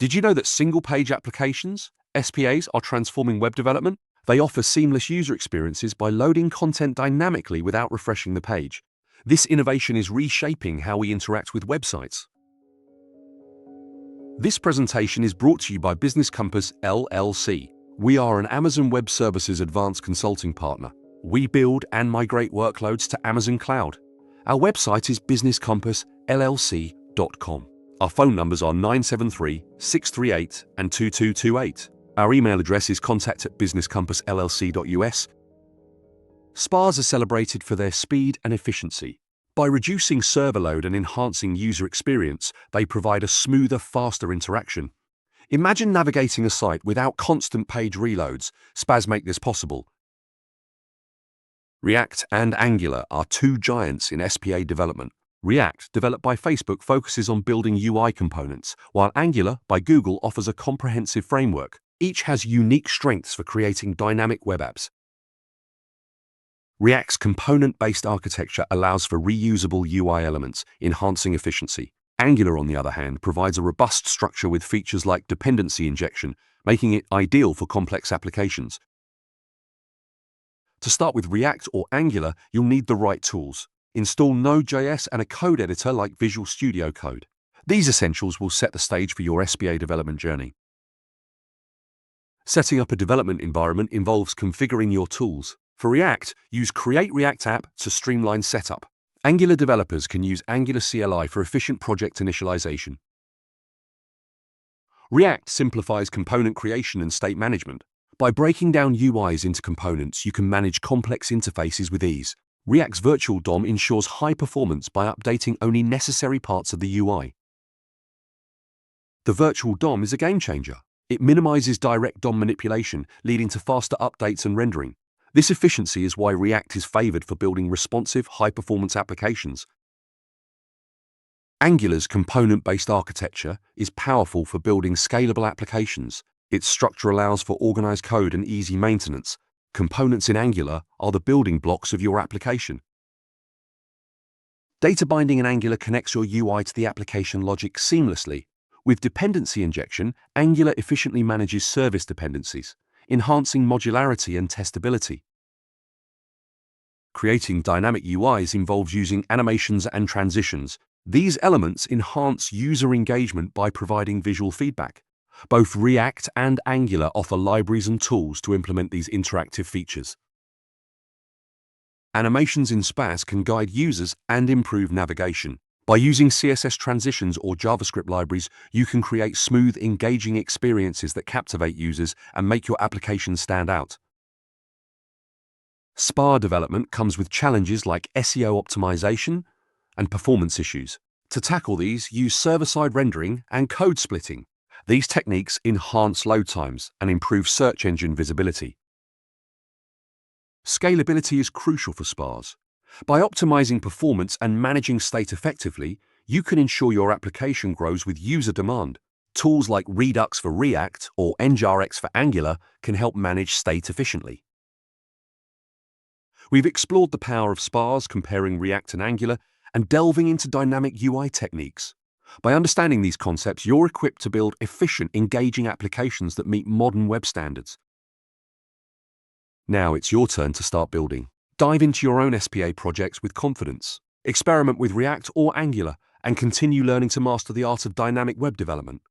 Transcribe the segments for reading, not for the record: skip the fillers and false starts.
Did you know that single-page applications, SPAs, are transforming web development? They offer seamless user experiences by loading content dynamically without refreshing the page. This innovation is reshaping how we interact with websites. This presentation is brought to you by Business Compass LLC. We are an Amazon Web Services advanced consulting partner. We build and migrate workloads to Amazon Cloud. Our website is businesscompassllc.com. Our phone numbers are 973-638 and 2228. Our email address is contact@businesscompassllc.us. SPAs are celebrated for their speed and efficiency. By reducing server load and enhancing user experience, they provide a smoother, faster interaction. Imagine navigating a site without constant page reloads. SPAs make this possible. React and Angular are two giants in SPA development. React, developed by Facebook, focuses on building UI components, while Angular, by Google, offers a comprehensive framework. Each has unique strengths for creating dynamic web apps. React's component-based architecture allows for reusable UI elements, enhancing efficiency. Angular, on the other hand, provides a robust structure with features like dependency injection, making it ideal for complex applications. To start with React or Angular, you'll need the right tools. Install Node.js and a code editor like Visual Studio Code. These essentials will set the stage for your SPA development journey. Setting up a development environment involves configuring your tools. For React, use Create React App to streamline setup. Angular developers can use Angular CLI for efficient project initialization. React simplifies component creation and state management. By breaking down UIs into components, you can manage complex interfaces with ease. React's virtual DOM ensures high performance by updating only necessary parts of the UI. The virtual DOM is a game changer. It minimizes direct DOM manipulation, leading to faster updates and rendering. This efficiency is why React is favored for building responsive, high-performance applications. Angular's component-based architecture is powerful for building scalable applications. Its structure allows for organized code and easy maintenance. Components in Angular are the building blocks of your application. Data binding in Angular connects your UI to the application logic seamlessly. With dependency injection, Angular efficiently manages service dependencies, enhancing modularity and testability. Creating dynamic UIs involves using animations and transitions. These elements enhance user engagement by providing visual feedback. Both React and Angular offer libraries and tools to implement these interactive features. Animations in SPAs can guide users and improve navigation. By using CSS transitions or JavaScript libraries, you can create smooth, engaging experiences that captivate users and make your application stand out. SPA development comes with challenges like SEO optimization and performance issues. To tackle these, use server-side rendering and code splitting. These techniques enhance load times and improve search engine visibility. Scalability is crucial for SPAs. By optimizing performance and managing state effectively, you can ensure your application grows with user demand. Tools like Redux for React or NGRX for Angular can help manage state efficiently. We've explored the power of SPAs, comparing React and Angular, and delving into dynamic UI techniques. By understanding these concepts, you're equipped to build efficient, engaging applications that meet modern web standards. Now it's your turn to start building. Dive into your own SPA projects with confidence. Experiment with React or Angular and continue learning to master the art of dynamic web development.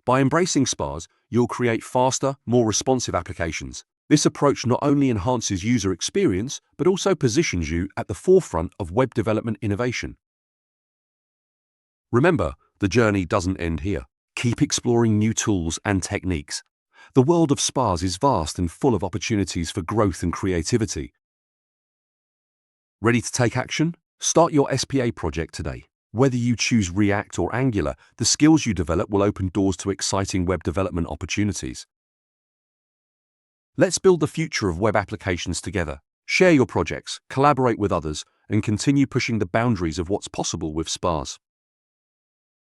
By embracing SPAs, you'll create faster, more responsive applications. This approach not only enhances user experience, but also positions you at the forefront of web development innovation. Remember, the journey doesn't end here. Keep exploring new tools and techniques. The world of SPAs is vast and full of opportunities for growth and creativity. Ready to take action? Start your SPA project today. Whether you choose React or Angular, the skills you develop will open doors to exciting web development opportunities. Let's build the future of web applications together. Share your projects, collaborate with others, and continue pushing the boundaries of what's possible with SPAs.